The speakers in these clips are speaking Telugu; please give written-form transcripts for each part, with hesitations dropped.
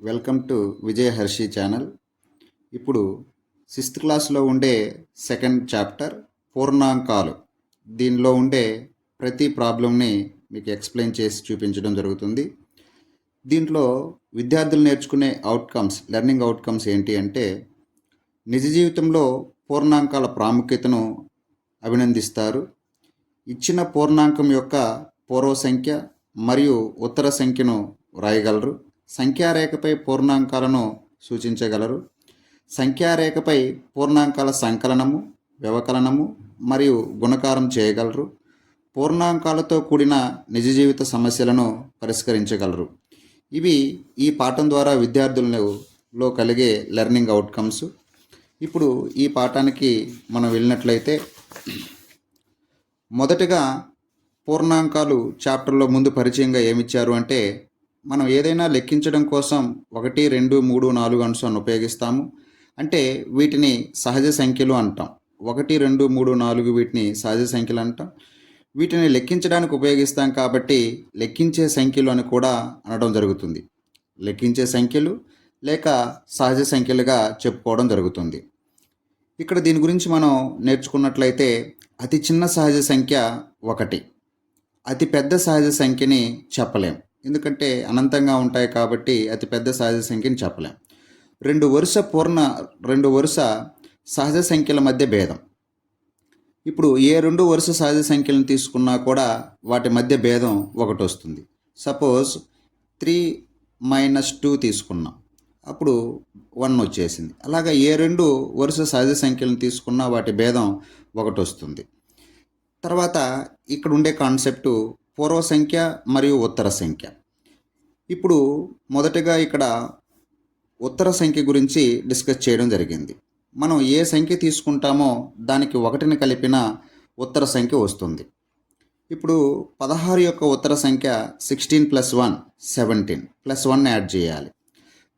Welcome to Vijay Harshi channel. ఇప్పుడు సిక్స్త్ క్లాస్లో ఉండే సెకండ్ చాప్టర్ పూర్ణాంకాలు. దీనిలో ఉండే ప్రతి ప్రాబ్లంని మీకు ఎక్స్ప్లెయిన్ చేసి చూపించడం జరుగుతుంది. దీంట్లో విద్యార్థులు నేర్చుకునే లెర్నింగ్ అవుట్కమ్స్ ఏంటి అంటే, నిజ జీవితంలో పూర్ణాంకాల ప్రాముఖ్యతను అభినందిస్తారు. ఇచ్చిన పూర్ణాంకం యొక్క పూర్వ సంఖ్య మరియు ఉత్తర సంఖ్యను వ్రాయగలరు. సంఖ్యారేఖపై పూర్ణాంకాలను సూచించగలరు. సంఖ్యారేఖపై పూర్ణాంకాల సంకలనము, వ్యవకలనము మరియు గుణకారం చేయగలరు. పూర్ణాంకాలతో కూడిన నిజ జీవిత సమస్యలను పరిష్కరించగలరు. ఇవి ఈ పాఠం ద్వారా విద్యార్థులలో కలిగే లెర్నింగ్ అవుట్కమ్స్. ఇప్పుడు ఈ పాఠానికి మనం వెళ్ళినట్లయితే, మొదటగా పూర్ణాంకాలు చాప్టర్లో ముందు పరిచయంగా ఏమిచ్చారు అంటే, మనం ఏదైనా లెక్కించడం కోసం 1, 2, 3, 4 అంశాలను ఉపయోగిస్తాము. అంటే వీటిని సహజ సంఖ్యలు అంటాం. 1, 2, 3, 4 వీటిని సహజ సంఖ్యలు అంటాం. వీటిని లెక్కించడానికి ఉపయోగిస్తాం కాబట్టి లెక్కించే సంఖ్యలు అని కూడా అనడం జరుగుతుంది. లెక్కించే సంఖ్యలు లేక సహజ సంఖ్యలుగా చెప్పుకోవడం జరుగుతుంది. ఇక్కడ దీని గురించి మనం నేర్చుకున్నట్లయితే, అతి చిన్న సహజ సంఖ్య 1. అతి పెద్ద సహజ సంఖ్యని చెప్పలేం, ఎందుకంటే అనంతంగా ఉంటాయి కాబట్టి అతి పెద్ద సహజ సంఖ్యని చెప్పలేం. రెండు వరుస సహజ సంఖ్యల మధ్య భేదం. ఇప్పుడు ఏ రెండు వరుస సహజ సంఖ్యలను తీసుకున్నా కూడా వాటి మధ్య భేదం 1 వస్తుంది. సపోజ్ 3 - 2 తీసుకున్నాం, అప్పుడు 1 వచ్చేసింది. అలాగా ఏ రెండు వరుస సహజ సంఖ్యలను తీసుకున్నా వాటి భేదం 1 వస్తుంది. తర్వాత ఇక్కడ ఉండే కాన్సెప్టు పూర్వ సంఖ్య మరియు ఉత్తర సంఖ్య. ఇప్పుడు మొదటగా ఇక్కడ ఉత్తర సంఖ్య గురించి డిస్కస్ చేయడం జరిగింది. మనం ఏ సంఖ్య తీసుకుంటామో దానికి 1ని కలిపిన ఉత్తర సంఖ్య వస్తుంది. ఇప్పుడు 16 యొక్క ఉత్తర సంఖ్య 16 + 1 17 +1 యాడ్ చేయాలి.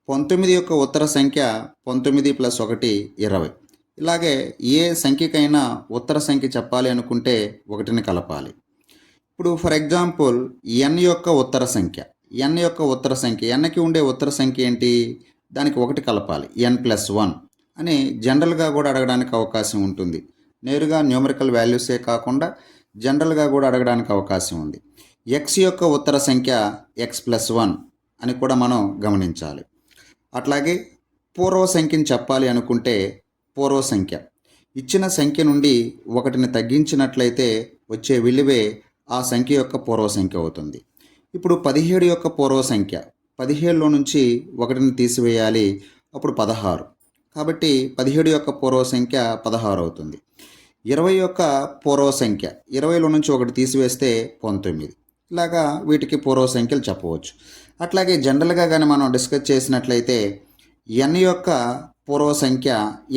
19 యొక్క ఉత్తర సంఖ్య 19 + 1 20. ఇలాగే ఏ సంఖ్యకైనా ఉత్తర సంఖ్య చెప్పాలి అనుకుంటే 1ని కలపాలి. ఇప్పుడు ఫర్ ఎగ్జాంపుల్ n యొక్క ఉత్తర సంఖ్య, nకి ఉండే ఉత్తర సంఖ్య ఏంటి? దానికి 1 కలపాలి, n + 1 అని జనరల్గా కూడా అడగడానికి అవకాశం ఉంటుంది. నేరుగా న్యూమరికల్ వాల్యూసే కాకుండా జనరల్గా కూడా అడగడానికి అవకాశం ఉంది. x యొక్క ఉత్తర సంఖ్య x + 1 అని కూడా మనం గమనించాలి. అట్లాగే పూర్వ సంఖ్యని చెప్పాలి అనుకుంటే, పూర్వ సంఖ్య ఇచ్చిన సంఖ్య నుండి 1ని తగ్గించినట్లయితే వచ్చే విలువే ఆ సంఖ్య యొక్క పూర్వ సంఖ్య అవుతుంది. ఇప్పుడు 17 యొక్క పూర్వ సంఖ్య, 17లో నుంచి 1ని తీసివేయాలి, అప్పుడు 16. కాబట్టి 17 యొక్క పూర్వ సంఖ్య 16 అవుతుంది. 20 యొక్క పూర్వ సంఖ్య, 20లో నుంచి 1 తీసివేస్తే 19. ఇలాగా వీటికి పూర్వ సంఖ్యలు చెప్పవచ్చు. అట్లాగే జనరల్గా కానీ మనం డిస్కస్ చేసినట్లయితే, n యొక్క పూర్వ సంఖ్య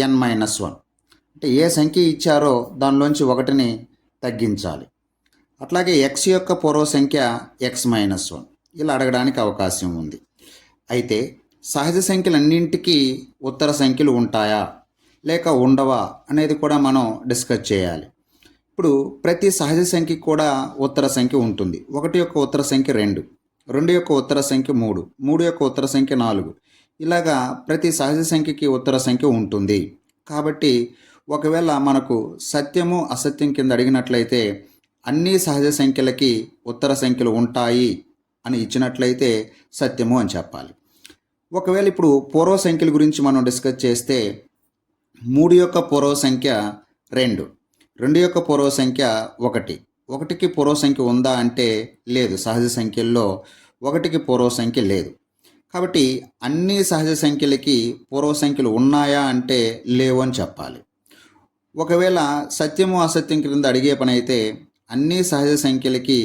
n - 1. అంటే ఏ సంఖ్య ఇచ్చారో దానిలోంచి 1ని తగ్గించాలి. అట్లాగే x యొక్క పూర్వ సంఖ్య x - 1. ఇలా అడగడానికి అవకాశం ఉంది. అయితే సహజ సంఖ్యలన్నింటికీ ఉత్తర సంఖ్యలు ఉంటాయా లేక ఉండవా అనేది కూడా మనం డిస్కస్ చేయాలి. ఇప్పుడు ప్రతి సహజ సంఖ్యకి కూడా ఉత్తర సంఖ్య ఉంటుంది. 1 యొక్క ఉత్తర సంఖ్య 2, 2 యొక్క ఉత్తర సంఖ్య 3, 3 యొక్క ఉత్తర సంఖ్య 4. ఇలాగా ప్రతి సహజ సంఖ్యకి ఉత్తర సంఖ్య ఉంటుంది. కాబట్టి ఒకవేళ మనకు సత్యము అసత్యం కింద అడిగినట్లయితే, అన్ని సహజ సంఖ్యలకి ఉత్తర సంఖ్యలు ఉంటాయి అని ఇచ్చినట్లయితే సత్యము అని చెప్పాలి. ఒకవేళ ఇప్పుడు పూర్వ సంఖ్యల గురించి మనం డిస్కస్ చేస్తే, 3 యొక్క పూర్వ సంఖ్య 2, 2 యొక్క పూర్వ సంఖ్య 1, 1కి పూర్వ సంఖ్య ఉందా అంటే లేదు. సహజ సంఖ్యల్లో 1కి పూర్వ సంఖ్య లేదు. కాబట్టి అన్ని సహజ సంఖ్యలకి పూర్వ సంఖ్యలు ఉన్నాయా అంటే లేవు అని చెప్పాలి. ఒకవేళ సత్యము అసత్యం క్రింద అడిగే పని అయితే, అన్ని సహజ సంఖ్యలకి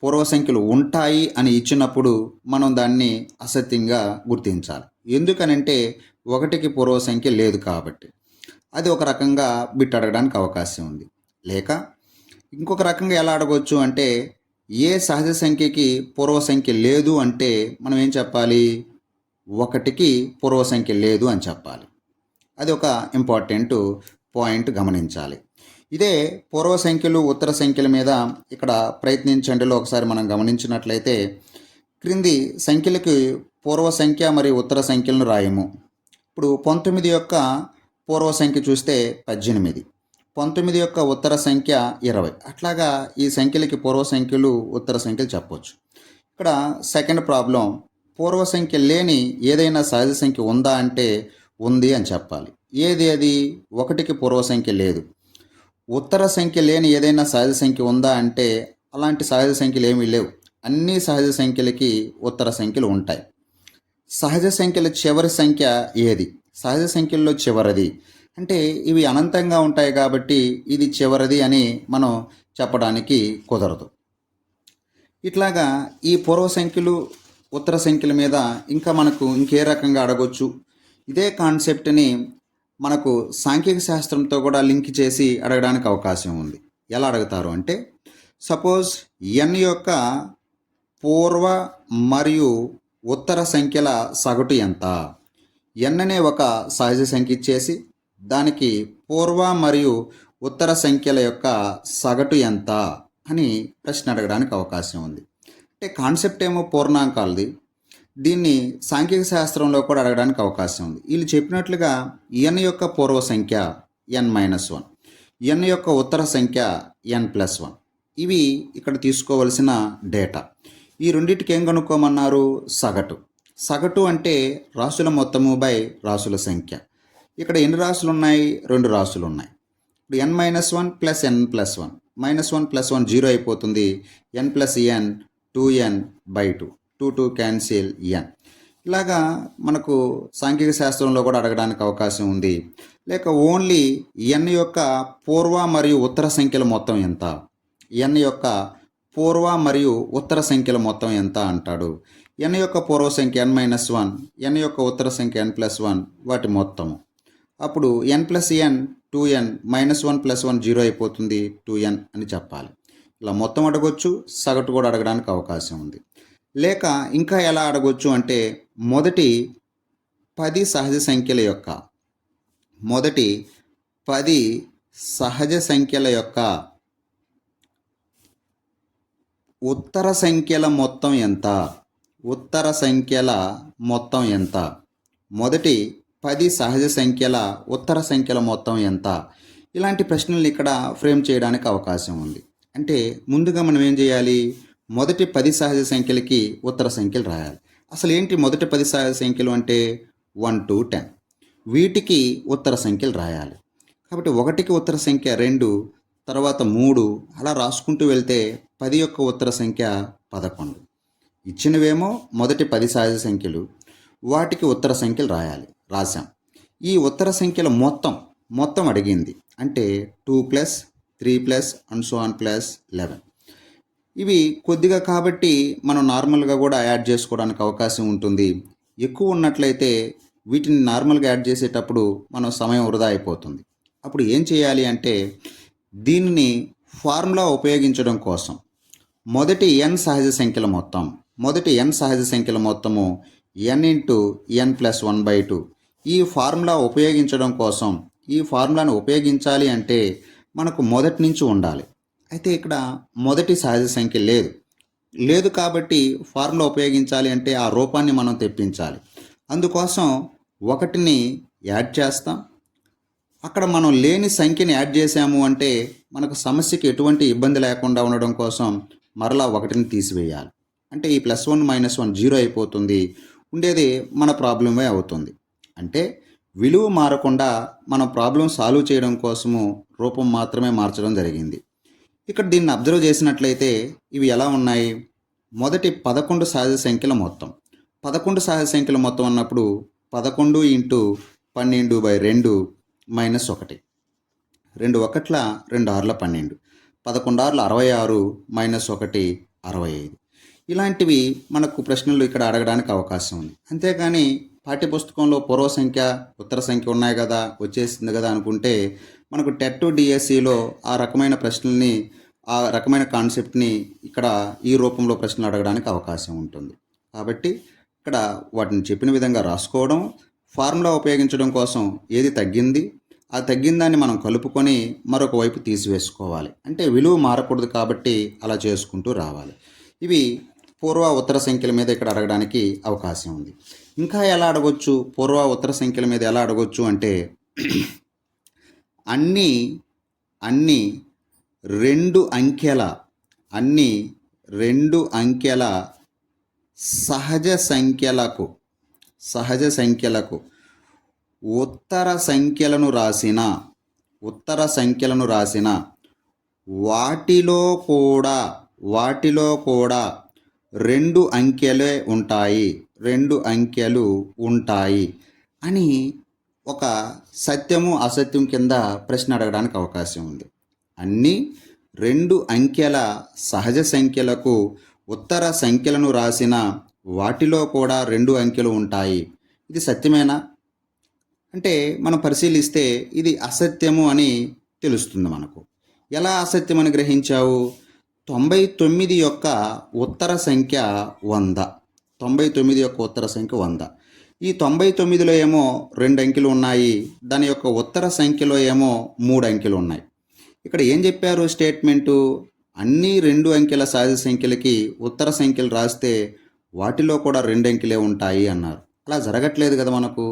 పూర్వ సంఖ్యలు ఉంటాయి అని ఇచ్చినప్పుడు మనం దాన్ని అసత్యంగా గుర్తించాలి. ఎందుకనంటే 1కి పూర్వ సంఖ్య లేదు కాబట్టి. అది ఒక రకంగా బిట్ అడగడానికి అవకాశం ఉంది. లేక ఇంకొక రకంగా ఎలా అడగవచ్చు అంటే, ఏ సహజ సంఖ్యకి పూర్వ సంఖ్య లేదు అంటే మనం ఏం చెప్పాలి? 1కి పూర్వ సంఖ్య లేదు అని చెప్పాలి. అది ఒక ఇంపార్టెంట్ పాయింట్ గమనించాలి. ఇదే పూర్వ సంఖ్యలు ఉత్తర సంఖ్యల మీద ఇక్కడ ప్రయత్నించండిలో ఒకసారి మనం గమనించినట్లయితే, క్రింది సంఖ్యలకి పూర్వ సంఖ్య మరియు ఉత్తర సంఖ్యలను రాయము. ఇప్పుడు 19 యొక్క పూర్వ సంఖ్య చూస్తే 18, 19 యొక్క ఉత్తర సంఖ్య 20. అట్లాగా ఈ సంఖ్యలకి పూర్వ సంఖ్యలు ఉత్తర సంఖ్యలు చెప్పవచ్చు. ఇక్కడ సెకండ్ ప్రాబ్లం, పూర్వ సంఖ్య లేని ఏదైనా సహజ సంఖ్య ఉందా అంటే ఉంది అని చెప్పాలి. ఏది అది? 1కి పూర్వ సంఖ్య లేదు. ఉత్తర సంఖ్య లేని ఏదైనా సహజ సంఖ్య ఉందా అంటే అలాంటి సహజ సంఖ్యలు ఏమీ లేవు. అన్ని సహజ సంఖ్యలకి ఉత్తర సంఖ్యలు ఉంటాయి. సహజ సంఖ్యల చివరి సంఖ్య ఏది? సహజ సంఖ్యల్లో చివరిది అంటే ఇవి అనంతంగా ఉంటాయి కాబట్టి ఇది చివరిది అని మనం చెప్పడానికి కుదరదు. ఇట్లాగా ఈ పూర్వ సంఖ్యలు ఉత్తర సంఖ్యల మీద ఇంకా మనకు ఇంకే రకంగా అడగొచ్చు. ఇదే కాన్సెప్ట్ని మనకు సాంఖ్యక శాస్త్రంతో కూడా లింక్ చేసి అడగడానికి అవకాశం ఉంది. ఎలా అడుగుతారు అంటే, సపోజ్ n యొక్క పూర్వ మరియు ఉత్తర సంఖ్యల సగటు ఎంత? n అనే ఒక సహజ సంఖ్య ఇచ్చేసి దానికి పూర్వ మరియు ఉత్తర సంఖ్యల యొక్క సగటు ఎంత అని ప్రశ్న అడగడానికి అవకాశం ఉంది. అంటే కాన్సెప్ట్ ఏమో పూర్ణాంకాలది, దీన్ని సాంఖ్యక శాస్త్రంలో కూడా అడగడానికి అవకాశం ఉంది. వీళ్ళు చెప్పినట్లుగా n యొక్క పూర్వ సంఖ్య n-1, n యొక్క ఉత్తర సంఖ్య n+1. ఇవి ఇక్కడ తీసుకోవలసిన డేటా. ఈ రెండింటికి ఏం కనుక్కోమన్నారు? సగటు. సగటు అంటే రాసుల మొత్తము బై రాసుల సంఖ్య. ఇక్కడ ఎన్ని రాసులు ఉన్నాయి? 2 రాసులు ఉన్నాయి. ఇప్పుడు n-1 ప్లస్ n+1, -1 + 1 0 అయిపోతుంది. n + n 2n/2, 2 cancel n. ఇలాగా మనకు సాంఖ్యక శాస్త్రంలో కూడా అడగడానికి అవకాశం ఉంది. లేక ఓన్లీ n యొక్క పూర్వ మరియు ఉత్తర సంఖ్యల మొత్తం ఎంత? n యొక్క పూర్వ మరియు ఉత్తర సంఖ్యల మొత్తం ఎంత అంటాడు. n యొక్క పూర్వ సంఖ్య n-1, n యొక్క ఉత్తర సంఖ్య n+1, వాటి మొత్తము. అప్పుడు n + n 2n, -1 + 1 0 అయిపోతుంది, 2n అని చెప్పాలి. ఇలా మొత్తం అడగొచ్చు, సగటు కూడా అడగడానికి అవకాశం ఉంది. లేక ఇంకా ఎలా అడగొచ్చు అంటే, మొదటి 10 సహజ సంఖ్యల యొక్క ఉత్తర సంఖ్యల మొత్తం ఎంత? ఉత్తర సంఖ్యల మొత్తం ఎంత? మొదటి 10 సహజ సంఖ్యల ఉత్తర సంఖ్యల మొత్తం ఎంత? ఇలాంటి ప్రశ్నలు ఇక్కడ ఫ్రేమ్ చేయడానికి అవకాశం ఉంది. అంటే ముందుగా మనం ఏం చేయాలి? మొదటి 10 సహజ సంఖ్యలకి ఉత్తర సంఖ్యలు రాయాలి. అసలు ఏంటి మొదటి 10 సహజ సంఖ్యలు అంటే 1 to 10. వీటికి ఉత్తర సంఖ్యలు రాయాలి. కాబట్టి 1కి ఉత్తర సంఖ్య 2, తర్వాత 3, అలా రాసుకుంటూ వెళ్తే 10 యొక్క ఉత్తర సంఖ్య 11. ఇచ్చినవేమో మొదటి 10 సహజ సంఖ్యలు, వాటికి ఉత్తర సంఖ్యలు రాశాం. ఈ ఉత్తర సంఖ్యల మొత్తం అడిగింది. అంటే 2 + 3 అండ్ సో ఆన్ +11. ఇవి కొద్దిగా కాబట్టి మనం నార్మల్గా కూడా యాడ్ చేసుకోవడానికి అవకాశం ఉంటుంది. ఎక్కువ ఉన్నట్లయితే వీటిని నార్మల్గా యాడ్ చేసేటప్పుడు మనం సమయం వృధా అయిపోతుంది. అప్పుడు ఏం చేయాలి అంటే, దీనిని ఫార్ములా ఉపయోగించడం కోసం మొదటి n సహజ సంఖ్యల మొత్తము n × n+1/2. ఈ ఫార్ములా ఉపయోగించడం కోసం, ఈ ఫార్ములాను ఉపయోగించాలి అంటే మనకు మొదటి నుంచి ఉండాలి. అయితే ఇక్కడ మొదటి సహజ సంఖ్య లేదు కాబట్టి ఫార్ములా ఉపయోగించాలి అంటే ఆ రూపాన్ని మనం తెప్పించాలి. అందుకోసం 1ని యాడ్ చేస్తాం. అక్కడ మనం లేని సంఖ్యని యాడ్ చేసాము అంటే మనకు సమస్యకి ఎటువంటి ఇబ్బంది లేకుండా ఉండడం కోసం మరలా 1ని తీసివేయాలి. అంటే ఈ +1 -1 0 అయిపోతుంది. ఉండేది మన ప్రాబ్లమే అవుతుంది. అంటే విలువ మారకుండా మనం ప్రాబ్లం సాల్వ్ చేయడం కోసము రూపం మాత్రమే మార్చడం జరిగింది. ఇక్కడ దీన్ని అబ్జర్వ్ చేసినట్లయితే ఇవి ఎలా ఉన్నాయి? మొదటి 11 సహజ సంఖ్యల మొత్తం. 11 సహజ సంఖ్యల మొత్తం అన్నప్పుడు 11 × 12/2 -1. 2 1ల 2 6ల 12, 11 6ల 66 -1 65. ఇలాంటివి మనకు ప్రశ్నలు ఇక్కడ అడగడానికి అవకాశం ఉంది. అంతేకాని పాఠ్యపుస్తకంలో పూర్వ సంఖ్య ఉత్తర సంఖ్య ఉన్నాయి కదా, వచ్చేసింది కదా అనుకుంటే మనకు టెట్ డిఎస్సిలో ఆ రకమైన ప్రశ్నల్ని, ఆ రకమైన కాన్సెప్ట్ని ఇక్కడ ఈ రూపంలో ప్రశ్నలు అడగడానికి అవకాశం ఉంటుంది. కాబట్టి ఇక్కడ వాటిని చెప్పిన విధంగా రాసుకోవడం, ఫార్ములా ఉపయోగించడం కోసం ఏది తగ్గింది, ఆ తగ్గిన దాన్ని మనం కలుపుకొని మరొక వైపు తీసివేసుకోవాలి. అంటే విలువ మారకూడదు కాబట్టి అలా చేసుకుంటూ రావాలి. ఇవి పూర్వ ఉత్తర సంఖ్యల మీద ఇక్కడ అడగడానికి అవకాశం ఉంది. ఇంకా ఎలా అడగొచ్చు? పూర్వ ఉత్తర సంఖ్యల మీద ఎలా అడగొచ్చు అంటే అన్ని అన్ని 2 అంకెల అన్ని 2 అంకెల సహజ సంఖ్యలకు ఉత్తర సంఖ్యలను రాసిన వాటిలో కూడా 2 అంకెలు ఉంటాయి అని ఒక సత్యము అసత్యం కింద ప్రశ్న అడగడానికి అవకాశం ఉంది. అన్ని 2 అంకెల సహజ సంఖ్యలకు ఉత్తర సంఖ్యలను రాసిన వాటిలో కూడా 2 అంకెలు ఉంటాయి. ఇది సత్యమేనా అంటే మనం పరిశీలిస్తే ఇది అసత్యము అని తెలుస్తుంది మనకు. ఎలా అసత్యం అని గ్రహించావు? 99 యొక్క ఉత్తర సంఖ్య 100. 99 యొక్క ఉత్తర సంఖ్య 100. ఈ 99లో ఏమో 2 అంకెలు ఉన్నాయి, దాని యొక్క ఉత్తర సంఖ్యలో ఏమో 3 అంకెలు ఉన్నాయి. ఇక్కడ ఏం చెప్పారు స్టేట్మెంటు? అన్ని 2 అంకెల సహజ సంఖ్యలకి ఉత్తర సంఖ్యలు రాస్తే వాటిలో కూడా 2 అంకెలే ఉంటాయి అన్నారు. అలా జరగట్లేదు కదా మనకు.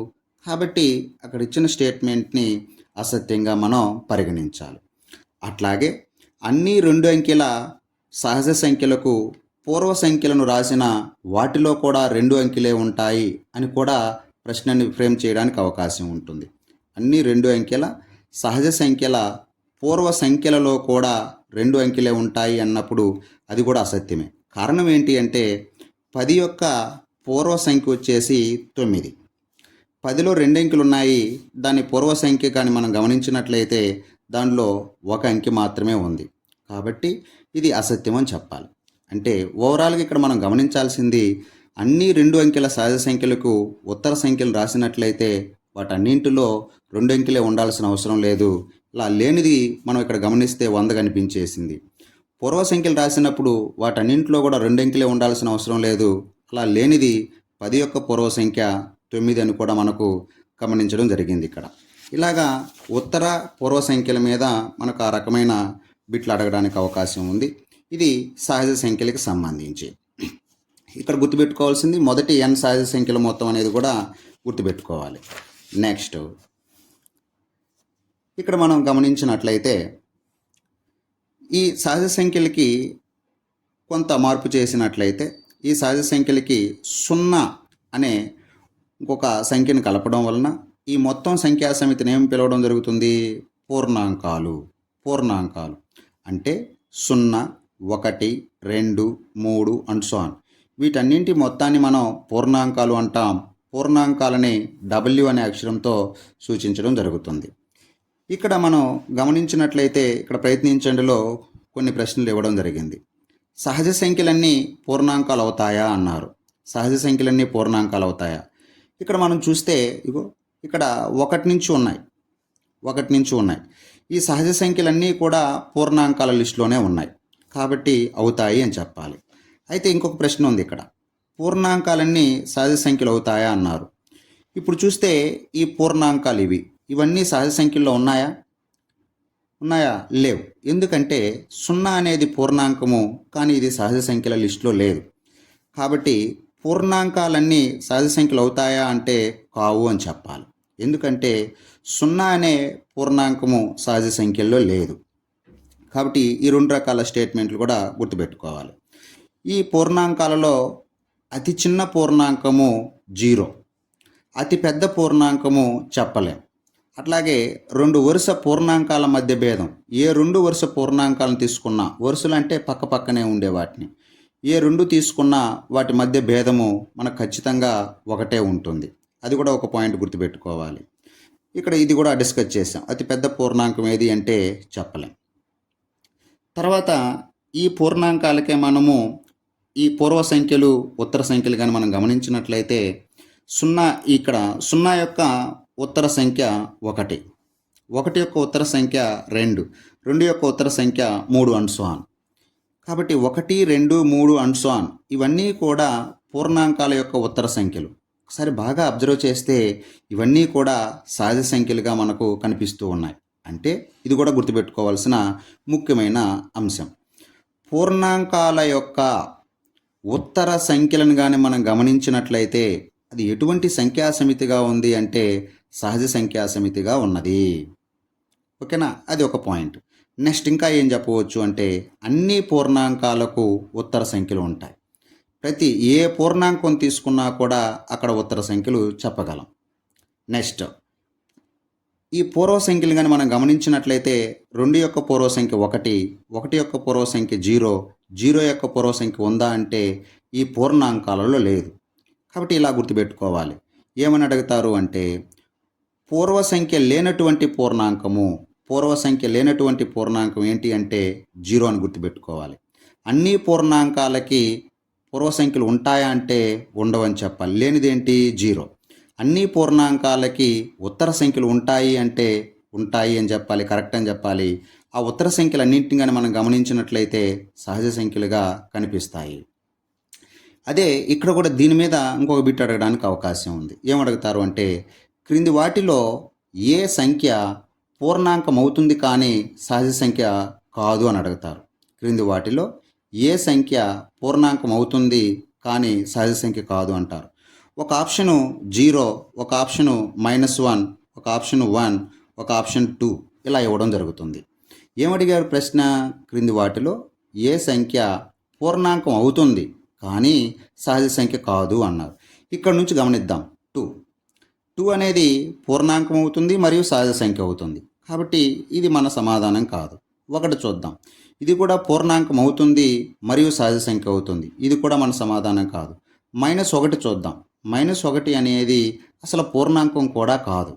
కాబట్టి అక్కడ ఇచ్చిన స్టేట్మెంట్ని అసత్యంగా మనం పరిగణించాలి. అట్లాగే అన్ని 2 అంకెల సహజ సంఖ్యలకు పూర్వ సంఖ్యలను రాసిన వాటిలో కూడా 2 అంకెలే ఉంటాయి అని కూడా ప్రశ్నని ఫ్రేమ్ చేయడానికి అవకాశం ఉంటుంది. అన్ని 2 అంకెల సహజ సంఖ్యల పూర్వ సంఖ్యలలో కూడా 2 అంకెలే ఉంటాయి అన్నప్పుడు అది కూడా అసత్యమే. కారణం ఏంటి అంటే 10 యొక్క పూర్వ సంఖ్య వచ్చేసి 9. 10లో 2 అంకెలు ఉన్నాయి, దాని పూర్వ సంఖ్య కానీ మనం గమనించినట్లయితే దానిలో 1 అంకె మాత్రమే ఉంది. కాబట్టి ఇది అసత్యం అని చెప్పాలి. అంటే ఓవరాల్గా ఇక్కడ మనం గమనించాల్సింది అన్ని 2 అంకెల సహజ సంఖ్యలకు ఉత్తర సంఖ్యలు రాసినట్లయితే వాటన్నింటిలో 2 అంకెలే ఉండాల్సిన అవసరం లేదు. ఇలా లేనిది మనం ఇక్కడ గమనిస్తే 100 కనిపించేసింది. పూర్వ సంఖ్యలు రాసినప్పుడు వాటన్నింటిలో కూడా 2 అంకెలే ఉండాల్సిన అవసరం లేదు. అలా లేనిది 10 యొక్క పూర్వ సంఖ్య 9 అని కూడా మనకు గమనించడం జరిగింది ఇక్కడ. ఇలాగా ఉత్తర పూర్వ సంఖ్యల మీద మనకు ఆ రకమైన బిట్లు అడగడానికి అవకాశం ఉంది. ఇది సహజ సంఖ్యలకు సంబంధించి. ఇక్కడ గుర్తుపెట్టుకోవాల్సింది మొదటి n సహజ సంఖ్యల మొత్తం అనేది కూడా గుర్తుపెట్టుకోవాలి. నెక్స్ట్ ఇక్కడ మనం గమనించినట్లయితే ఈ సహజ సంఖ్యలకి కొంత మార్పు చేసినట్లయితే ఈ సహజ సంఖ్యలకి 0 అనే ఇంకొక సంఖ్యను కలపడం వలన ఈ మొత్తం సంఖ్యా సమితిని ఏం పిలవడం జరుగుతుంది? పూర్ణాంకాలు అంటే 0, 1, 2, 3 అండ్ సో ఆన్. వీటన్నింటి మొత్తాన్ని మనం పూర్ణాంకాలు అంటాం. పూర్ణాంకాలని W అనే అక్షరంతో సూచించడం జరుగుతుంది. ఇక్కడ మనం గమనించినట్లయితే ఇక్కడ ప్రయత్నించండిలో కొన్ని ప్రశ్నలు ఇవ్వడం జరిగింది. సహజ సంఖ్యలన్నీ పూర్ణాంకాలు అవుతాయా అన్నారు. సహజ సంఖ్యలన్నీ పూర్ణాంకాలు అవుతాయా? ఇక్కడ మనం చూస్తే ఇక్కడ 1 నుంచి ఉన్నాయి. ఈ సహజ సంఖ్యలన్నీ కూడా పూర్ణాంకాల లిస్టులోనే ఉన్నాయి కాబట్టి అవుతాయి అని చెప్పాలి. అయితే ఇంకొక ప్రశ్న ఉంది ఇక్కడ. పూర్ణాంకాలన్నీ సహజ సంఖ్యలు అవుతాయా అన్నారు. ఇప్పుడు చూస్తే ఈ పూర్ణాంకాలు ఇవన్నీ సహజ సంఖ్యల్లో ఉన్నాయా? లేవు. ఎందుకంటే 0 అనేది పూర్ణాంకము, కానీ ఇది సహజ సంఖ్యల లిస్టులో లేదు. కాబట్టి పూర్ణాంకాలన్నీ సహజ సంఖ్యలు అవుతాయా అంటే కావు అని చెప్పాలి. ఎందుకంటే 0 అనే పూర్ణాంకము సహజ సంఖ్యల్లో లేదు. కాబట్టి ఈ 2 రకాల స్టేట్మెంట్లు కూడా గుర్తుపెట్టుకోవాలి. ఈ పూర్ణాంకాలలో అతి చిన్న పూర్ణాంకము 0, అతి పెద్ద పూర్ణాంకము చెప్పలేం. అట్లాగే 2 వరుస పూర్ణాంకాల మధ్య భేదం, ఏ 2 వరుస పూర్ణాంకాలను తీసుకున్నా, వరుసలు అంటే పక్క పక్కనే ఉండే వాటిని, ఏ 2 తీసుకున్నా వాటి మధ్య భేదము మనకు ఖచ్చితంగా 1 ఉంటుంది. అది కూడా ఒక పాయింట్ గుర్తుపెట్టుకోవాలి. ఇక్కడ ఇది కూడా డిస్కస్ చేసాం. అతి పెద్ద పూర్ణాంకం ఏది అంటే చెప్పలేం. తర్వాత ఈ పూర్ణాంకాలకే మనము ఈ పూర్వ సంఖ్యలు ఉత్తర సంఖ్యలు కానీ మనం గమనించినట్లయితే 0 యొక్క ఉత్తర సంఖ్య 1, 1 యొక్క ఉత్తర సంఖ్య 2, 2 యొక్క ఉత్తర సంఖ్య 3 అండ్ సో ఆన్. కాబట్టి 1, 2, 3 అండ్ సో ఆన్ ఇవన్నీ కూడా పూర్ణాంకాల యొక్క ఉత్తర సంఖ్యలు. ఒకసారి బాగా అబ్జర్వ్ చేస్తే ఇవన్నీ కూడా సహజ సంఖ్యలుగా మనకు కనిపిస్తూ ఉన్నాయి. అంటే ఇది కూడా గుర్తుపెట్టుకోవాల్సిన ముఖ్యమైన అంశం. పూర్ణాంకాల యొక్క ఉత్తర సంఖ్యలను కానీ మనం గమనించినట్లయితే అది ఎటువంటి సంఖ్యా సమితిగా ఉంది అంటే సహజ సంఖ్యా సమితిగా ఉన్నది. ఓకేనా, అది ఒక పాయింట్. నెక్స్ట్ ఇంకా ఏం చెప్పవచ్చు అంటే అన్ని పూర్ణాంకాలకు ఉత్తర సంఖ్యలు ఉంటాయి. ప్రతి ఏ పూర్ణాంకం తీసుకున్నా కూడా అక్కడ ఉత్తర సంఖ్యలు చెప్పగలం. నెక్స్ట్ ఈ పూర్వ సంఖ్యలు కానీ మనం గమనించినట్లయితే 2 యొక్క పూర్వ సంఖ్య 1, 1 యొక్క పూర్వ సంఖ్య 0, 0 యొక్క పూర్వ సంఖ్య ఉందా అంటే ఈ పూర్ణాంకాలలో లేదు. కాబట్టి ఇలా గుర్తుపెట్టుకోవాలి. ఏమని అడుగుతారు అంటే పూర్వ సంఖ్య లేనటువంటి పూర్ణాంకం ఏంటి అంటే 0 అని గుర్తుపెట్టుకోవాలి. అన్ని పూర్ణాంకాలకి పూర్వ సంఖ్యలు ఉంటాయా అంటే ఉండవని చెప్పాలి. లేనిదేంటి 0. అన్ని పూర్ణాంకాలకి ఉత్తర సంఖ్యలు ఉంటాయి అంటే ఉంటాయి అని చెప్పాలి, కరెక్ట్ అని చెప్పాలి. ఆ ఉత్తర సంఖ్యలు అన్నింటినీ కానీ మనం గమనించినట్లయితే సహజ సంఖ్యలుగా కనిపిస్తాయి. అదే ఇక్కడ కూడా దీని మీద ఇంకొక బిట్ అడగడానికి అవకాశం ఉంది. ఏమడుగుతారు అంటే క్రింది వాటిలో ఏ సంఖ్య పూర్ణాంకం అవుతుంది కానీ సహజ సంఖ్య కాదు అని అడుగుతారు. క్రింది వాటిలో ఏ సంఖ్య పూర్ణాంకం అవుతుంది కానీ సహజ సంఖ్య కాదు అంటారు. ఒక ఆప్షను 0, ఒక ఆప్షను -1, ఒక ఆప్షను 1, ఒక ఆప్షన్ 2 ఇలా ఇవ్వడం జరుగుతుంది. ఏమడిగారు ప్రశ్న? క్రింది వాటిలో ఏ సంఖ్య పూర్ణాంకం అవుతుంది కానీ సహజ సంఖ్య కాదు అన్నారు. ఇక్కడ నుంచి గమనిద్దాం. 2 అనేది పూర్ణాంకం అవుతుంది మరియు సహజ సంఖ్య అవుతుంది. కాబట్టి ఇది మన సమాధానం కాదు. 1 చూద్దాం. ఇది కూడా పూర్ణాంకం అవుతుంది మరియు సహజ సంఖ్య అవుతుంది. ఇది కూడా మన సమాధానం కాదు. -1 చూద్దాం. -1 అనేది అసలు పూర్ణాంకం కూడా కాదు.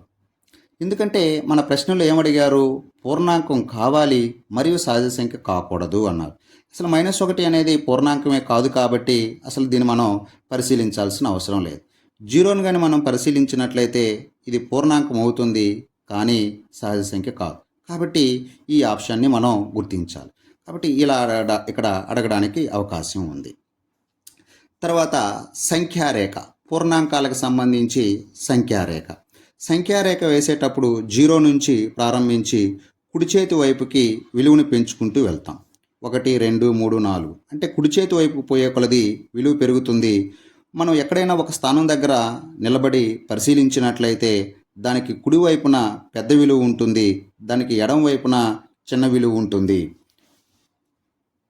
ఎందుకంటే మన ప్రశ్నలో ఏమడిగారు? పూర్ణాంకం కావాలి మరియు సహజ సంఖ్య కాకూడదు అన్నారు. అసలు -1 అనేది పూర్ణాంకమే కాదు కాబట్టి అసలు దీన్ని మనం పరిశీలించాల్సిన అవసరం లేదు. 0ను కానీ మనం పరిశీలించినట్లయితే ఇది పూర్ణాంకం అవుతుంది కానీ సహజ సంఖ్య కాదు. కాబట్టి ఈ ఆప్షన్ని మనం గుర్తించాలి. కాబట్టి ఇలా ఇక్కడ అడగడానికి అవకాశం ఉంది. తర్వాత సంఖ్యారేఖ, పూర్ణాంకాలకు సంబంధించి సంఖ్యారేఖ వేసేటప్పుడు 0 నుంచి ప్రారంభించి కుడి చేతి వైపుకి విలువను పెంచుకుంటూ వెళ్తాం. 1, 2, 3, 4 అంటే కుడి చేతి వైపు పోయే కొలది విలువ పెరుగుతుంది. మనం ఎక్కడైనా ఒక స్థానం దగ్గర నిలబడి పరిశీలించినట్లయితే దానికి కుడి వైపున పెద్ద విలువ ఉంటుంది, దానికి ఎడమ వైపున చిన్న విలువ ఉంటుంది.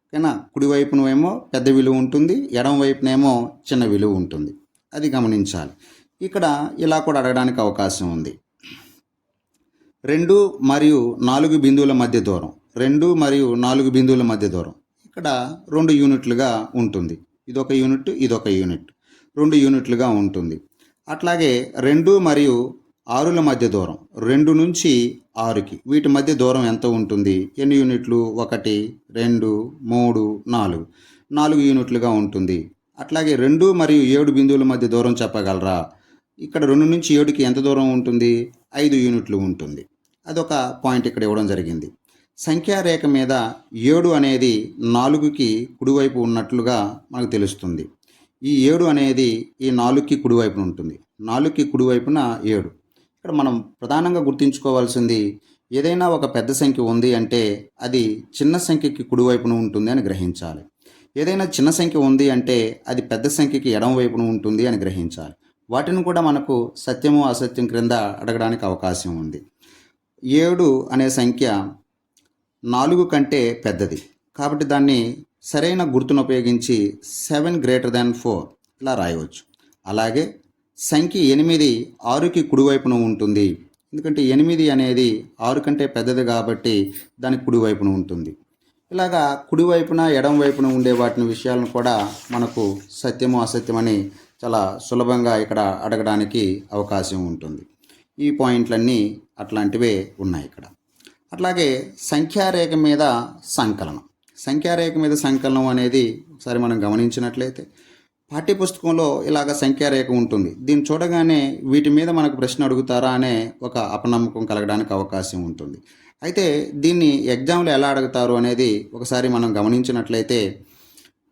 ఓకేనా, కుడి వైపునేమో పెద్ద విలువ ఉంటుంది, ఎడమ వైపునేమో చిన్న విలువ ఉంటుంది. అది గమనించాలి. ఇక్కడ ఇలా కూడా అడగడానికి అవకాశం ఉంది. 2 మరియు 4 బిందువుల మధ్య దూరం, 2 మరియు 4 బిందువుల మధ్య దూరం ఇక్కడ 2 యూనిట్లుగా ఉంటుంది. ఇదొక యూనిట్, ఇదొక యూనిట్, 2 యూనిట్లుగా ఉంటుంది. అట్లాగే 2 మరియు 6ల మధ్య దూరం, 2 నుంచి 6కి వీటి మధ్య దూరం ఎంత ఉంటుంది? ఎన్ని యూనిట్లు? 1, 2, 3, 4, 4 యూనిట్లుగా ఉంటుంది. అట్లాగే 2 మరియు 7 బిందువుల మధ్య దూరం చెప్పగలరా? ఇక్కడ 2 నుంచి 7కి ఎంత దూరం ఉంటుంది? 5 యూనిట్లు ఉంటుంది. అదొక పాయింట్ ఇక్కడ ఇవ్వడం జరిగింది. సంఖ్యారేఖ మీద 7 అనేది 4కి కుడివైపు ఉన్నట్లుగా మనకు తెలుస్తుంది. ఈ 7 అనేది ఈ 4కి కుడివైపున ఉంటుంది. 4కి కుడివైపున 7. ఇక్కడ మనం ప్రధానంగా గుర్తుంచుకోవాల్సింది ఏదైనా ఒక పెద్ద సంఖ్య ఉంది అంటే అది చిన్న సంఖ్యకి కుడివైపున ఉంటుంది అని గ్రహించాలి. ఏదైనా చిన్న సంఖ్య ఉంది అంటే అది పెద్ద సంఖ్యకి ఎడమ వైపున ఉంటుంది అని గ్రహించాలి. వాటిని కూడా మనకు సత్యము అసత్యం క్రింద అడగడానికి అవకాశం ఉంది. 7 అనే సంఖ్య 4 కంటే పెద్దది కాబట్టి దాన్ని సరైన గుర్తును ఉపయోగించి 7 > 4 ఇలా రాయవచ్చు. అలాగే సంఖ్య 8 6కి కుడివైపున ఉంటుంది. ఎందుకంటే 8 అనేది 6 కంటే పెద్దది కాబట్టి దానికి కుడివైపున ఉంటుంది. ఇలాగా కుడివైపున ఎడమ వైపున ఉండే వాటిని విషయాలను కూడా మనకు సత్యము అసత్యమని చాలా సులభంగా ఇక్కడ అడగడానికి అవకాశం ఉంటుంది. ఈ పాయింట్లన్నీ అట్లాంటివే ఉన్నాయి ఇక్కడ. అట్లాగే సంఖ్యారేఖ మీద సంకలనం అనేది ఒకసారి మనం గమనించినట్లయితే పాఠ్యపుస్తకంలో ఇలాగ సంఖ్యారేఖ ఉంటుంది. దీన్ని చూడగానే వీటి మీద మనకు ప్రశ్న అడుగుతారా అనే ఒక అపనమ్మకం కలగడానికి అవకాశం ఉంటుంది. అయితే దీన్ని ఎగ్జామ్లో ఎలా అడుగుతారు అనేది ఒకసారి మనం గమనించినట్లయితే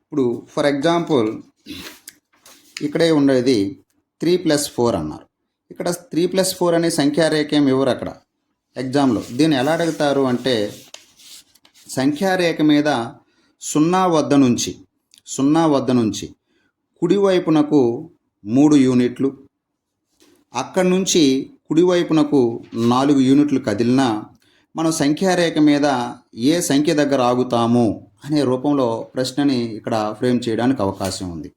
ఇప్పుడు ఫర్ ఎగ్జాంపుల్ ఇక్కడే ఉండేది 3+4 అన్నారు. ఇక్కడ 3+4 అనే సంఖ్యారేఖ ఏమి ఇవ్వరు అక్కడ ఎగ్జామ్లో. దీన్ని ఎలా అడుగుతారు అంటే సంఖ్యారేఖ మీద 0 వద్ద నుంచి కుడివైపునకు 3 యూనిట్లు, అక్కడి నుంచి కుడివైపునకు 4 యూనిట్లు కదిలినా మనం సంఖ్యారేఖ మీద ఏ సంఖ్య దగ్గర ఆగుతాము అనే రూపంలో ప్రశ్నని ఇక్కడ ఫ్రేమ్ చేయడానికి అవకాశం ఉంది.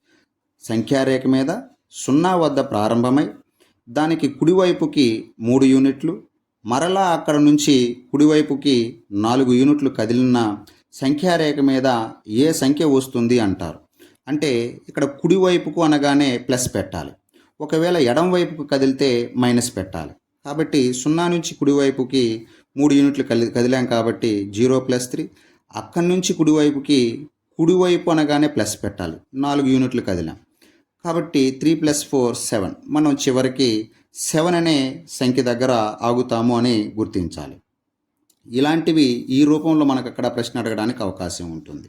సంఖ్యారేఖ మీద 0 వద్ద ప్రారంభమై దానికి కుడివైపుకి 3 యూనిట్లు, మరలా అక్కడ నుంచి కుడివైపుకి 4 యూనిట్లు కదిలిన సంఖ్యారేఖ మీద ఏ సంఖ్య వస్తుంది అంటారు. అంటే ఇక్కడ కుడివైపుకు అనగానే ప్లస్ పెట్టాలి, ఒకవేళ ఎడం వైపుకు కదిలితే మైనస్ పెట్టాలి. కాబట్టి 0 నుంచి కుడివైపుకి 3 యూనిట్లు కదిలాం కాబట్టి 0 + 3. అక్కడి నుంచి కుడివైపు అనగానే ప్లస్ పెట్టాలి, 4 యూనిట్లు కదిలాం కాబట్టి 3 + 4 7. మనం చివరికి 7 అనే సంఖ్య దగ్గర ఆగుతాము అని గుర్తించాలి. ఇలాంటివి ఈ రూపంలో మనకు అక్కడ ప్రశ్న అడగడానికి అవకాశం ఉంటుంది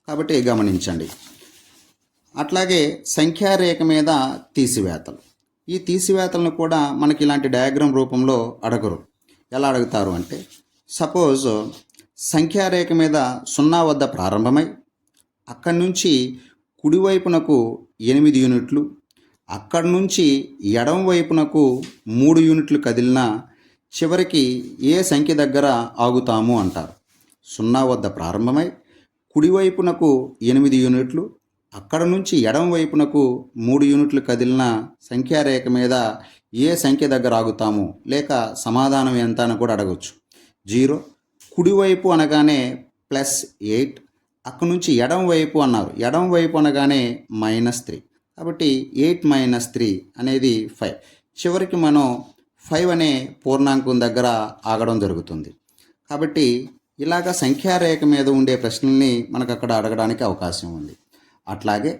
కాబట్టి గమనించండి. అట్లాగే సంఖ్యారేఖ మీద తీసివేతలు. ఈ తీసివేతలను కూడా మనకి ఇలాంటి డయాగ్రామ్ రూపంలో అడగరు. ఎలా అడుగుతారు అంటే, సపోజ్ సంఖ్యారేఖ మీద 0 వద్ద ప్రారంభమై అక్కడి నుంచి కుడివైపునకు 8 యూనిట్లు, అక్కడి నుంచి ఎడం వైపునకు 3 యూనిట్లు కదిలినా చివరికి ఏ సంఖ్య దగ్గర ఆగుతాము అంటారు. 0 వద్ద ప్రారంభమై కుడివైపునకు 8 యూనిట్లు, అక్కడ నుంచి ఎడం వైపునకు 3 యూనిట్లు కదిలిన సంఖ్యారేఖ మీద ఏ సంఖ్య దగ్గర ఆగుతాము, లేక సమాధానం ఎంత అని కూడా అడగవచ్చు. 0. కుడివైపు అనగానే +8, అక్కడ నుంచి ఎడం వైపు అన్నారు, ఎడం వైపు అనగానే -3 కాబట్టి 8 - 3 అనేది 5. చివరికి మనం 5 అనే పూర్ణాంకం దగ్గర ఆగడం జరుగుతుంది. కాబట్టి ఇలాగ సంఖ్యారేఖ మీద ఉండే ప్రశ్నల్ని మనకు అక్కడ అడగడానికి అవకాశం ఉంది. అట్లాగే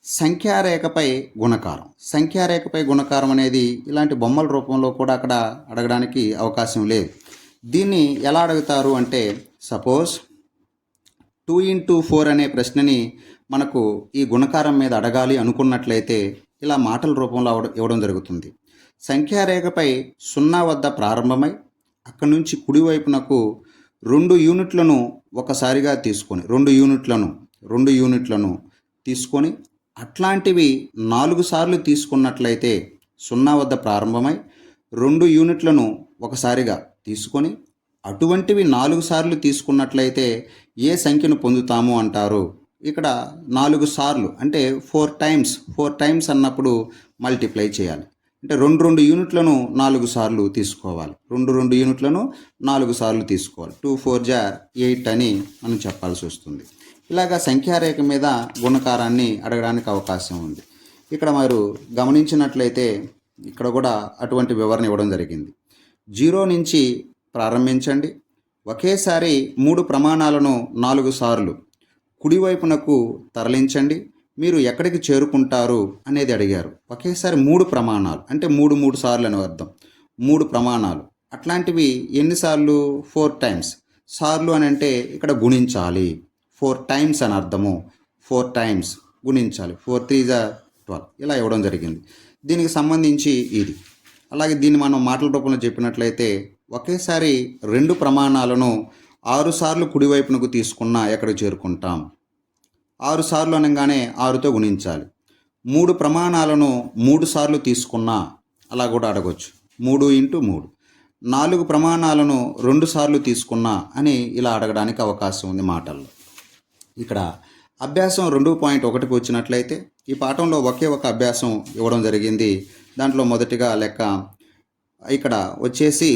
సంఖ్యారేఖపై గుణకారం. సంఖ్యారేఖపై గుణకారం అనేది ఇలాంటి బొమ్మల రూపంలో కూడా అక్కడ అడగడానికి అవకాశం లేదు. దీన్ని ఎలా అడుగుతారు అంటే, సపోజ్ 2 × 4 అనే ప్రశ్నని మనకు ఈ గుణకారం మీద అడగాలి అనుకున్నట్లయితే ఇలా మాటల రూపంలో ఇవ్వడం జరుగుతుంది. సంఖ్యారేఖపై 0 వద్ద ప్రారంభమై అక్కడి నుంచి కుడివైపునకు 2 యూనిట్లను ఒకసారిగా తీసుకొని 2 యూనిట్లను తీసుకొని అట్లాంటివి 4 సార్లు తీసుకున్నట్లయితే 0 వద్ద ప్రారంభమై 2 యూనిట్లను ఒకసారిగా తీసుకొని అటువంటివి 4 సార్లు తీసుకున్నట్లయితే ఏ సంఖ్యను పొందుతాము అంటారు. ఇక్కడ 4 సార్లు అంటే 4 టైమ్స్ అన్నప్పుడు మల్టిప్లై చేయాలి. అంటే 2 యూనిట్లను 4 సార్లు తీసుకోవాలి. 2 యూనిట్లను 4 సార్లు తీసుకోవాలి. 2 × 4 = 8 అని మనం చెప్పాల్సి వస్తుంది. ఇలాగా సంఖ్యారేఖ మీద గుణకారాన్ని అడగడానికి అవకాశం ఉంది. ఇక్కడ మీరు గమనించినట్లయితే ఇక్కడ కూడా అటువంటి వివరణ ఇవ్వడం జరిగింది. 0 నుంచి ప్రారంభించండి, ఒకేసారి 3 ప్రమాణాలను 4 సార్లు కుడివైపునకు తరలించండి, మీరు ఎక్కడికి చేరుకుంటారు అనేది అడిగారు. ఒకేసారి 3 ప్రమాణాలు అంటే 3 సార్లు అని అర్థం. 3 ప్రమాణాలు అట్లాంటివి ఎన్నిసార్లు? 4 టైమ్స్. సార్లు అని అంటే ఇక్కడ గుణించాలి, 4 టైమ్స్ అని అర్థము. 4 టైమ్స్ గుణించాలి, 4 × 3 = 12 ఇలా ఇవ్వడం జరిగింది. దీనికి సంబంధించి ఇది. అలాగే దీన్ని మనం మాటల రూపంలో చెప్పినట్లయితే ఒకేసారి 2 ప్రమాణాలను 6 సార్లు కుడివైపునకు తీసుకున్నా ఎక్కడికి చేరుకుంటాం? 6 సార్లు అనగానే 6తో గుణించాలి. 3 ప్రమాణాలను 3 సార్లు తీసుకున్నా అలా కూడా అడగవచ్చు, 3 × 3. 4 ప్రమాణాలను 2 సార్లు తీసుకున్నా అని ఇలా అడగడానికి అవకాశం ఉంది మాటల్లో. ఇక్కడ అభ్యాసం 2.1కి వచ్చినట్లయితే ఈ పాఠంలో ఒకే ఒక అభ్యాసం ఇవ్వడం జరిగింది. దాంట్లో మొదటిగా లెక్క ఇక్కడ వచ్చేసి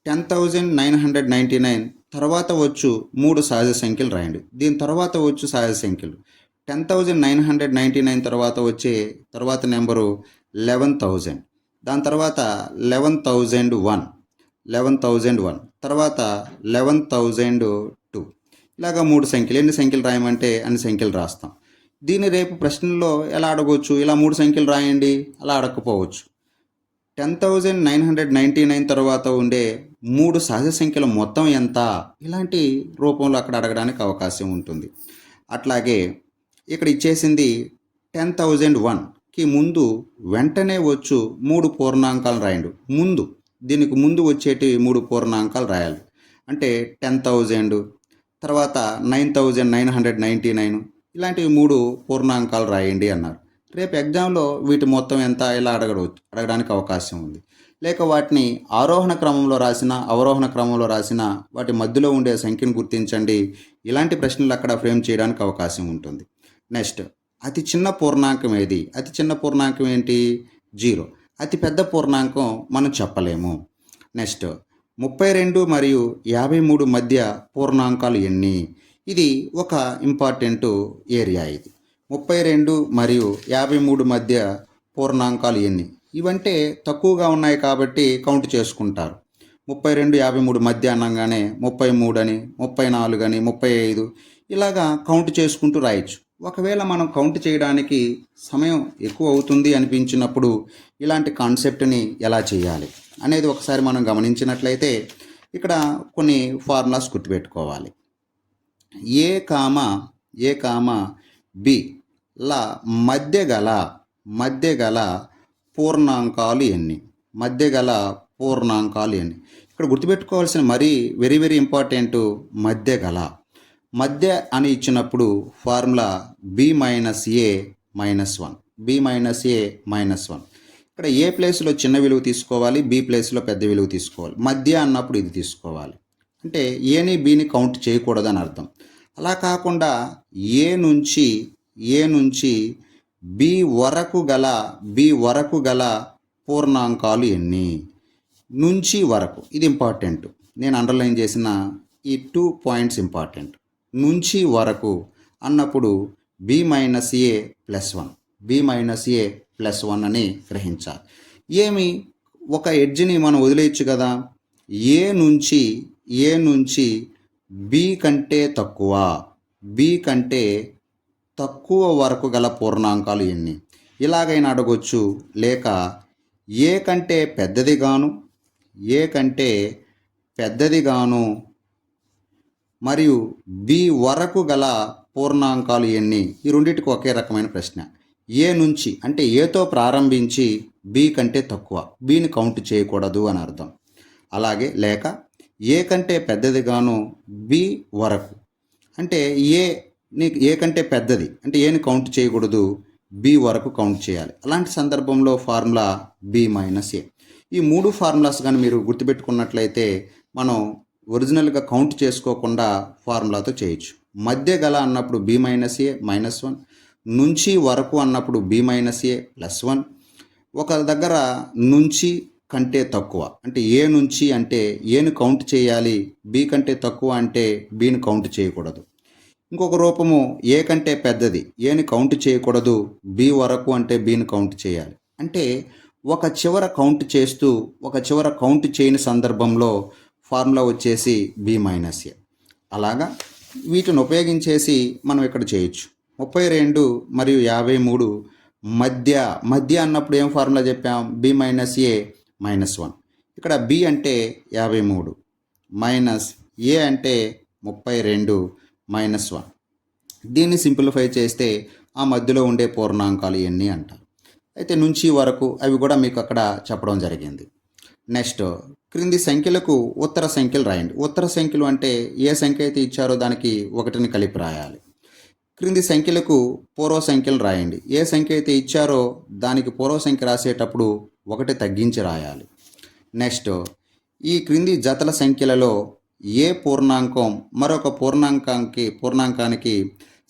10,999 తర్వాత వచ్చు 3 సహజ సంఖ్యలు రాయండి. దీని తర్వాత వచ్చు సహజ సంఖ్యలు 10,999 తర్వాత నెంబరు 11,000, దాని తర్వాత 11,001 తర్వాత 11,002. ఇలాగా 3 సంఖ్యలు. ఎన్ని సంఖ్యలు రాయమంటే అన్ని సంఖ్యలు రాస్తాం. దీన్ని రేపు ప్రశ్నల్లో ఎలా అడగవచ్చు? ఇలా 3 సంఖ్యలు రాయండి అలా అడగకపోవచ్చు. 10,999 తర్వాత ఉండే 3 సహజ సంఖ్యల మొత్తం ఎంత? ఇలాంటి రూపంలో అక్కడ అడగడానికి అవకాశం ఉంటుంది. అట్లాగే ఇక్కడ ఇచ్చేసింది 10,001కి ముందు వెంటనే వచ్చు 3 పూర్ణాంకాలు రాయండి. దీనికి ముందు వచ్చేటి 3 పూర్ణాంకాలు రాయాలి. అంటే 10,000 తర్వాత 9,999 ఇలాంటివి 3 పూర్ణాంకాలు రాయండి అన్నారు. రేపు ఎగ్జామ్లో వీటి మొత్తం ఎంత ఇలా అడగడానికి అవకాశం ఉంది. లేక వాటిని ఆరోహణ క్రమంలో రాసిన, అవరోహణ క్రమంలో రాసిన, వాటి మధ్యలో ఉండే సంఖ్యను గుర్తించండి. ఇలాంటి ప్రశ్నలు అక్కడ ఫ్రేమ్ చేయడానికి అవకాశం ఉంటుంది. నెక్స్ట్, అతి చిన్న పూర్ణాంకం ఏది? అతి చిన్న పూర్ణాంకం ఏంటి? 0. అతి పెద్ద పూర్ణాంకం మనం చెప్పలేము. నెక్స్ట్, 32 మరియు 53 మధ్య పూర్ణాంకాలు ఎన్ని? ఇది ఒక ఇంపార్టెంట్ ఏరియా. ఇది 32 మరియు 53 మధ్య పూర్ణాంకాలు ఎన్ని? ఇవంటే తక్కువగా ఉన్నాయి కాబట్టి కౌంట్ చేసుకుంటారు. 32, 53 మధ్య అనగానే 33 అని, 34 అని, 35 ఇలాగా కౌంట్ చేసుకుంటూ రాయొచ్చు. ఒకవేళ మనం కౌంట్ చేయడానికి సమయం ఎక్కువ అవుతుంది అనిపించినప్పుడు ఇలాంటి కాన్సెప్ట్ని ఎలా చేయాలి అనేది ఒకసారి మనం గమనించినట్లయితే ఇక్కడ కొన్ని ఫార్ములాస్ గుర్తుపెట్టుకోవాలి. ఏ కామా బి ల మధ్య గల పూర్ణాంకాలు ఎన్ని? ఇక్కడ గుర్తుపెట్టుకోవాల్సిన మరీ వెరీ వెరీ ఇంపార్టెంట్ మధ్య అని ఇచ్చినప్పుడు ఫార్ములా b - a -1. ఇక్కడ ఏ ప్లేస్లో చిన్న విలువ తీసుకోవాలి, బి ప్లేస్లో పెద్ద విలువ తీసుకోవాలి. మధ్య అన్నప్పుడు ఇది తీసుకోవాలి. అంటే ఏని బిని కౌంట్ చేయకూడదని అర్థం. అలా కాకుండా ఏ నుంచి బి వరకు గల పూర్ణాంకాలు ఎన్ని? నుంచి వరకు ఇది ఇంపార్టెంట్. నేను అండర్లైన్ చేసిన ఈ 2 పాయింట్స్ ఇంపార్టెంట్. నుంచి వరకు అన్నప్పుడు b - a + 1 అని గ్రహించాలి. ఏమి ఒక ఎడ్జ్ని మనం వదిలేయచ్చు కదా. ఏ నుంచి బి కంటే తక్కువ వరకు గల పూర్ణాంకాలు ఎన్ని? ఇలాగైనా అడగొచ్చు. లేక ఏ కంటే పెద్దదిగాను మరియు బి వరకు గల పూర్ణాంకాలు ఎన్ని? ఈ రెండింటికి ఒకే రకమైన ప్రశ్న. ఏ నుంచి అంటే ఏతో ప్రారంభించి బి కంటే తక్కువ, బిని కౌంట్ చేయకూడదు అని అర్థం. అలాగే లేక ఏ కంటే పెద్దదిగాను బి వరకు అంటే ఏ కంటే పెద్దది అంటే ఏని కౌంట్ చేయకూడదు, బి వరకు కౌంట్ చేయాలి. అలాంటి సందర్భంలో ఫార్ములా b - a. ఈ 3 ఫార్ములాస్ కానీ మీరు గుర్తుపెట్టుకున్నట్లయితే మనం ఒరిజినల్గా కౌంట్ చేసుకోకుండా ఫార్ములాతో చేయొచ్చు. మధ్య గల అన్నప్పుడు b - a -1, నుంచి వరకు అన్నప్పుడు b - a +1. ఒక దగ్గర నుంచి కంటే తక్కువ అంటే ఏ నుంచి అంటే ఏను కౌంట్ చేయాలి, బి కంటే తక్కువ అంటే బిని కౌంట్ చేయకూడదు. ఇంకొక రూపము ఏ కంటే పెద్దది, ఏని కౌంట్ చేయకూడదు, బి వరకు అంటే బిని కౌంట్ చేయాలి. అంటే ఒక చివర కౌంట్ చేస్తూ ఒక చివర కౌంట్ చేయని సందర్భంలో ఫార్ములా వచ్చేసి b - a. అలాగా వీటిని ఉపయోగించేసి మనం ఇక్కడ చేయొచ్చు. 32 మరియు 53 మధ్య అన్నప్పుడు ఏం ఫార్ములా చెప్పాం? b - a -1. ఇక్కడ b అంటే 53 మైనస్ a అంటే 32 -1. దీన్ని సింప్లిఫై చేస్తే ఆ మధ్యలో ఉండే పూర్ణాంకాలు ఎన్ని అంటారు. అయితే నుంచి వరకు అవి కూడా మీకు అక్కడ చెప్పడం జరిగింది. నెక్స్ట్, క్రింది సంఖ్యలకు ఉత్తర సంఖ్యలు రాయండి. ఉత్తర సంఖ్యలు అంటే ఏ సంఖ్య అయితే ఇచ్చారో దానికి 1ని కలిపి రాయాలి. క్రింది సంఖ్యలకు పూర్వ సంఖ్యలు రాయండి. ఏ సంఖ్య అయితే ఇచ్చారో దానికి పూర్వ సంఖ్య రాసేటప్పుడు 1 తగ్గించి రాయాలి. నెక్స్ట్, ఈ క్రింది జతల సంఖ్యలలో ఏ పూర్ణాంకం మరొక పూర్ణాంకానికి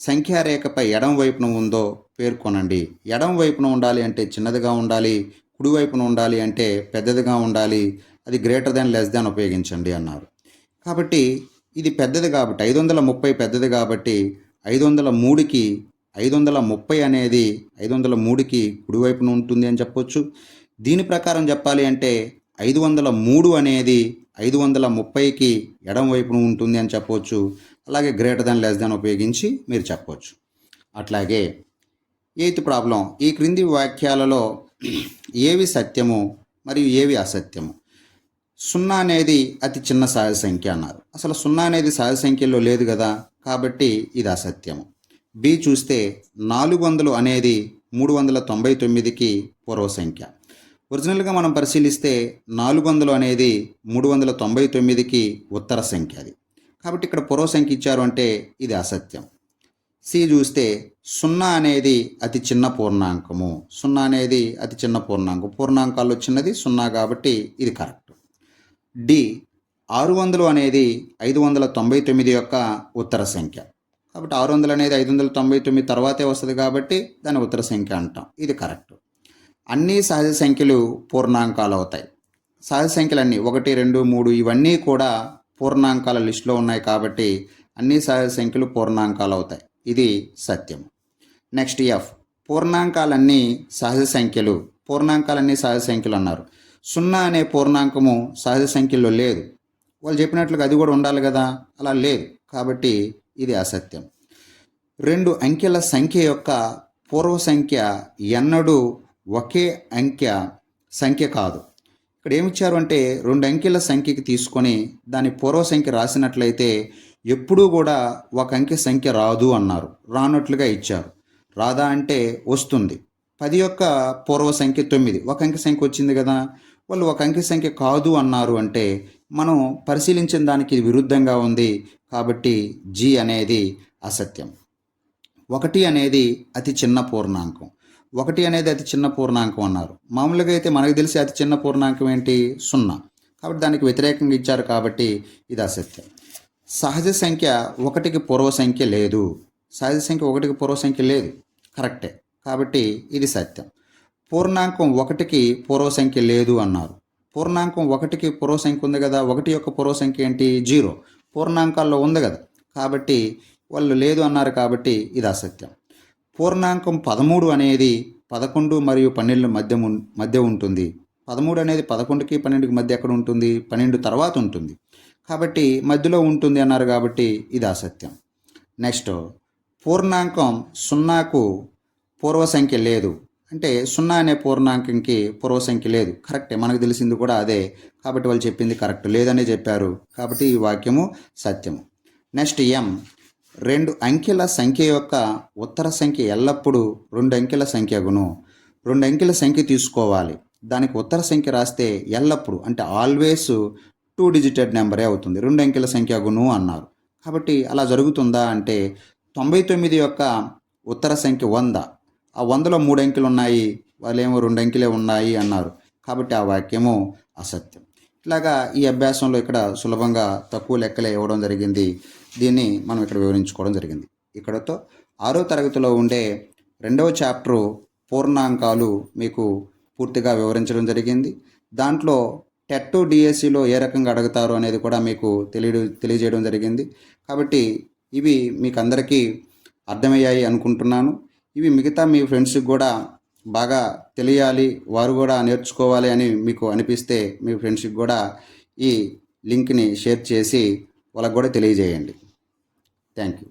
సంఖ్యారేఖపై ఎడమ వైపున ఉందో పేర్కొనండి. ఎడమ వైపున ఉండాలి అంటే చిన్నదిగా ఉండాలి, కుడివైపున ఉండాలి అంటే పెద్దదిగా ఉండాలి, అది >< ఉపయోగించండి అన్నారు. కాబట్టి ఇది పెద్దది కాబట్టి 530 పెద్దది కాబట్టి 503కి 530 అనేది 503కి కుడివైపున ఉంటుంది అని చెప్పొచ్చు. దీని ప్రకారం చెప్పాలి అంటే 503 అనేది 530కి ఎడమ వైపున ఉంటుంది అని చెప్పవచ్చు. అలాగే >> ఉపయోగించి మీరు చెప్పవచ్చు. అట్లాగే 8th ప్రాబ్లం, ఈ క్రింది వాక్యాలలో ఏవి సత్యము మరియు ఏవి అసత్యము? 0 అనేది అతి చిన్న సహజ సంఖ్య అన్నారు. అసలు 0 అనేది సహజ సంఖ్యలో లేదు కదా, కాబట్టి ఇది అసత్యము. బి చూస్తే 400 అనేది 399కి పూర్వ సంఖ్య. ఒరిజినల్గా మనం పరిశీలిస్తే 400 అనేది 399కి ఉత్తర సంఖ్య అది. కాబట్టి ఇక్కడ పూర్వ సంఖ్య ఇచ్చారు అంటే ఇది అసత్యం. సి చూస్తే 0 అనేది అతి చిన్న పూర్ణాంకము. 0 అనేది అతి చిన్న పూర్ణాంకం. పూర్ణాంకాల్లో చిన్నది 0 కాబట్టి ఇది కరెక్ట్. డి 600 అనేది 599 యొక్క ఉత్తర సంఖ్య. కాబట్టి 600 అనేది 599 తర్వాతే వస్తుంది కాబట్టి దాని ఉత్తర సంఖ్య అంటాం. ఇది కరెక్ట్. అన్ని సహజ సంఖ్యలు పూర్ణాంకాలు అవుతాయి. సహజ సంఖ్యలన్నీ 1, 2, 3 ఇవన్నీ కూడా పూర్ణాంకాల లిస్టులో ఉన్నాయి కాబట్టి అన్ని సహజ సంఖ్యలు పూర్ణాంకాలు అవుతాయి. ఇది సత్యం. నెక్స్ట్ ఎఫ్ పూర్ణాంకాలన్నీ సహజ సంఖ్యలు. పూర్ణాంకాలన్నీ సహజ సంఖ్యలు అన్నారు. 0 అనే పూర్ణాంకము సహజ సంఖ్యలో లేదు. వాళ్ళు చెప్పినట్లుగా అది కూడా ఉండాలి కదా, అలా లేదు కాబట్టి ఇది అసత్యం. 2 అంకెల సంఖ్య యొక్క పూర్వ సంఖ్య ఎన్నడూ ఒకే సంఖ్య కాదు. ఇక్కడ ఏమిచ్చారు అంటే 2 అంకెల సంఖ్యకి తీసుకొని దాని పూర్వ సంఖ్య రాసినట్లయితే ఎప్పుడూ కూడా ఒక అంకె సంఖ్య రాదు అన్నారు. రానట్లుగా ఇచ్చారు. రాదా అంటే వస్తుంది. 10 యొక్క పూర్వ సంఖ్య 9, ఒక అంకె సంఖ్య వచ్చింది కదా. వాళ్ళు ఒక అంకె సంఖ్య కాదు అన్నారు అంటే మనం పరిశీలించిన దానికి విరుద్ధంగా ఉంది కాబట్టి జి అనేది అసత్యం. 1 అనేది అతి చిన్న పూర్ణాంకం. 1 అనేది అతి చిన్న పూర్ణాంకం అన్నారు. మామూలుగా అయితే మనకు తెలిసి అతి చిన్న పూర్ణాంకం ఏంటి? 0. కాబట్టి దానికి వ్యతిరేకంగా ఇచ్చారు కాబట్టి ఇది అసత్యం. సహజ సంఖ్య 1కి పూర్వ సంఖ్య లేదు. సహజ సంఖ్య 1కి పూర్వ సంఖ్య లేదు. కరెక్టే కాబట్టి ఇది సత్యం. పూర్ణాంకం 1కి పూర్వ సంఖ్య లేదు అన్నారు. పూర్ణాంకం 1కి పూర్వ సంఖ్య ఉంది కదా. 1 యొక్క పూర్వ సంఖ్య ఏంటి? 0. పూర్ణాంకాల్లో ఉంది కదా కాబట్టి వాళ్ళు లేదు అన్నారు కాబట్టి ఇది అసత్యం. పూర్ణాంకం 13 అనేది 11 మరియు 12 మధ్య ఉంటుంది. 13 అనేది 11కి 12కి మధ్య ఎక్కడ ఉంటుంది? 12 తర్వాత ఉంటుంది కాబట్టి మధ్యలో ఉంటుంది అన్నారు కాబట్టి ఇది అసత్యం. నెక్స్ట్ పూర్ణాంకం 0కు పూర్వ సంఖ్య లేదు అంటే 0 అనే పూర్ణాంకంకి పూర్వ సంఖ్య లేదు. కరెక్టే, మనకు తెలిసింది కూడా అదే కాబట్టి వాళ్ళు చెప్పింది కరెక్ట్, లేదనే చెప్పారు కాబట్టి ఈ వాక్యము సత్యము. నెక్స్ట్ ఎం 2 అంకెల సంఖ్య యొక్క ఉత్తర సంఖ్య ఎల్లప్పుడూ 2 అంకెల సంఖ్యగును. 2 అంకెల సంఖ్య తీసుకోవాలి, దానికి ఉత్తర సంఖ్య రాస్తే ఎల్లప్పుడు అంటే ఆల్వేస్ 2 డిజిటెడ్ నెంబరే అవుతుంది. 2 అంకెల సంఖ్యగును అన్నారు. కాబట్టి అలా జరుగుతుందా అంటే 99 యొక్క ఉత్తర సంఖ్య 100. ఆ 100లో 3 అంకెలు ఉన్నాయి, వాళ్ళేమో 2 అంకెలే ఉన్నాయి అన్నారు కాబట్టి ఆ వాక్యము అసత్యం. ఇట్లాగా ఈ అభ్యాసంలో ఇక్కడ సులభంగా తక్కువ లెక్కలే ఇవ్వడం జరిగింది. దీన్ని మనం ఇక్కడ వివరించుకోవడం జరిగింది. ఇక్కడతో 6వ తరగతిలో ఉండే 2వ చాప్టరు పూర్ణాంకాలు మీకు పూర్తిగా వివరించడం జరిగింది. దాంట్లో టెట్ డిఎస్సిలో ఏ రకంగా అడుగుతారు అనేది కూడా మీకు తెలియజేయడం జరిగింది. కాబట్టి ఇవి మీకు అందరికీ అర్థమయ్యాయి అనుకుంటున్నాను. ఇవి మిగతా మీ ఫ్రెండ్స్కి కూడా బాగా తెలియాలి, వారు కూడా నేర్చుకోవాలి అని మీకు అనిపిస్తే మీ ఫ్రెండ్స్కి కూడా ఈ లింక్ని షేర్ చేసి వాళ్ళకు కూడా తెలియజేయండి. Thank you.